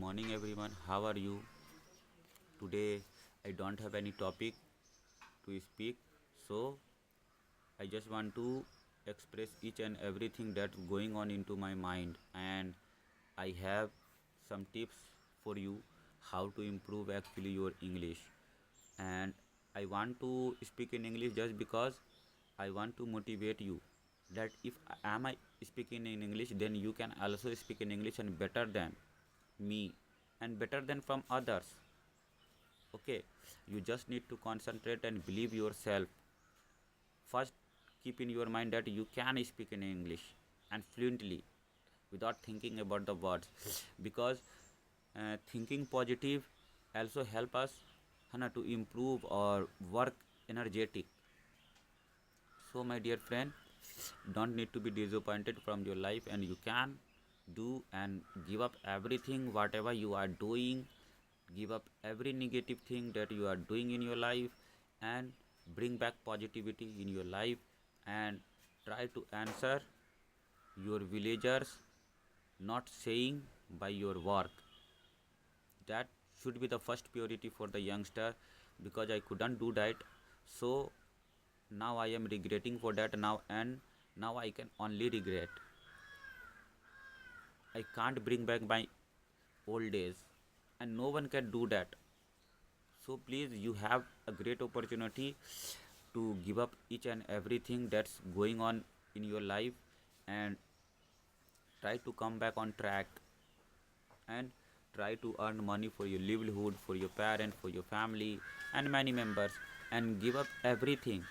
morning, everyone. How are you? Today, I don't have any topic to speak, so I just want to express each and everything that's going on into my mind, and I have some tips for you how to improve actually your English. And I want to speak in English just because I want to motivate you that if I speaking in English, then you can also speak in English and better than me and better than from others. Okay, you just need to concentrate and believe yourself. First, keep in your mind that you can speak in English and fluently without thinking about the words because thinking positive also help us to improve or work energetic. So my dear friend, don't need to be disappointed from your life, and you can do and give up everything whatever you are doing. Give up every negative thing that you are doing in your life and bring back positivity in your life, and try to answer your villagers not saying by your work. That should be the first priority for the youngster, because I couldn't do that. So now I am regretting for that now, and now I can only regret. I can't bring back my old days, and no one can do that. So please, you have a great opportunity to give up each and everything that's going on in your life, and try to come back on track, and try to earn money for your livelihood, for your parents, for your family, and many members, and give up everything.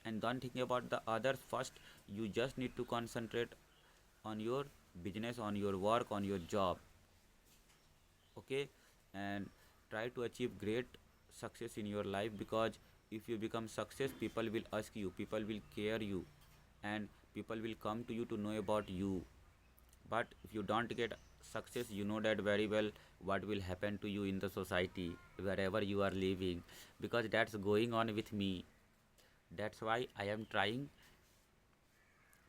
And don't think about the others first. You just need to concentrate on your business, on your work, on your job. Okay, and try to achieve great success in your life, because if you become success, people will ask you, people will care you, and people will come to you to know about you. But if you don't get success, you know that very well what will happen to you in the society wherever you are living, because that's going on with me. That's why I am trying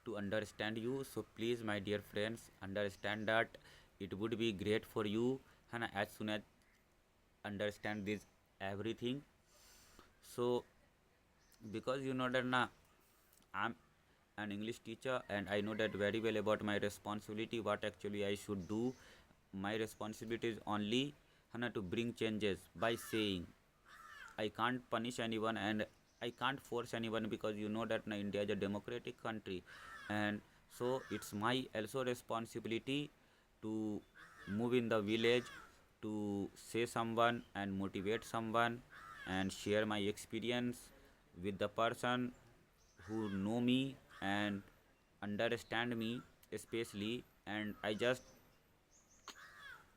to understand you. So please, my dear friends, understand that it would be great for you, and as soon as understand this everything. So because you know that now I'm an English teacher, and I know that very well about my responsibility, what actually I should do. My responsibility is only to bring changes by saying. I can't punish anyone, and I can't force anyone, because you know that India is a democratic country, and so it's my also responsibility to move in the village, to say someone and motivate someone, and share my experience with the person who know me and understand me especially. And I just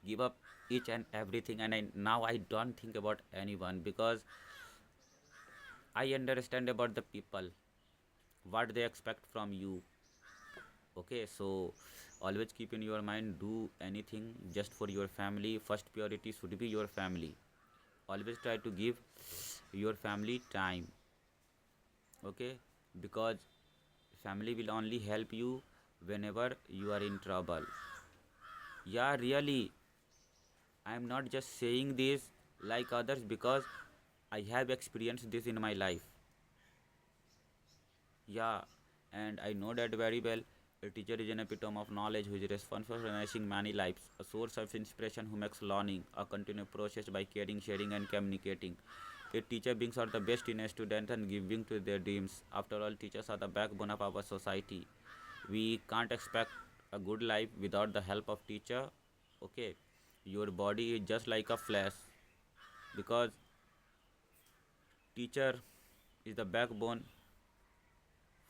give up each and everything, and now I don't think about anyone, because I understand about the people, what they expect from you. Okay, so always keep in your mind, do anything just for your family. First priority should be your family. Always try to give your family time. Okay, because family will only help you whenever you are in trouble. Yeah, really, I am not just saying this like others, because I have experienced this in my life. Yeah, and I know that very well. A teacher is an epitome of knowledge who is responsible for enriching many lives, a source of inspiration who makes learning a continuous process by caring, sharing, and communicating. A teacher brings out the best in a student and giving to their dreams. After all, teachers are the backbone of our society. We can't expect a good life without the help of teacher. Okay, your body is just like a flesh, because teacher is the backbone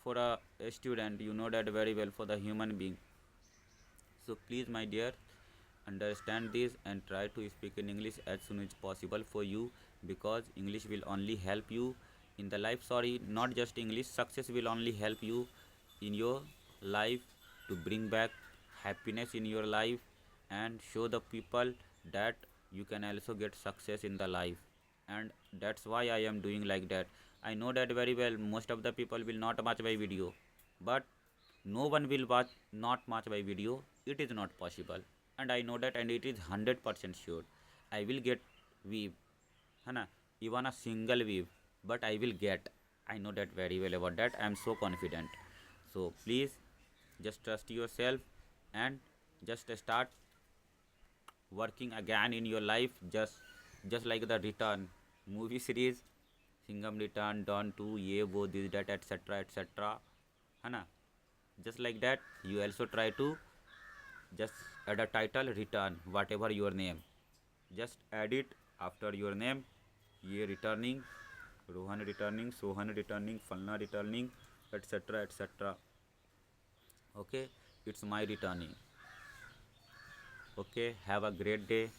for a student. You know that very well, for the human being. So please, my dear, understand this and try to speak in English as soon as possible for you, because English will only help you in the life. Sorry, not just English, success will only help you in your life, to bring back happiness in your life, and show the people that you can also get success in the life. And that's why I am doing like that. I know that very well, most of the people will not watch my video, but no one will watch not watch my video. It is not possible, and I know that, and it is 100% sure I will get weave, है ना, even a single weave, but I will get. I know that very well about that. I am so confident. So please just trust yourself and just start working again in your life, just like the Return movie series, Singham Return, Dawn 2, ये वो this that etc, है ना, just like that you also try to just add a title Return, whatever your name, just add it after your name, ये returning, Rohan returning, Sohan returning, Falna returning, etc. Okay, it's my returning. Okay, have a great day.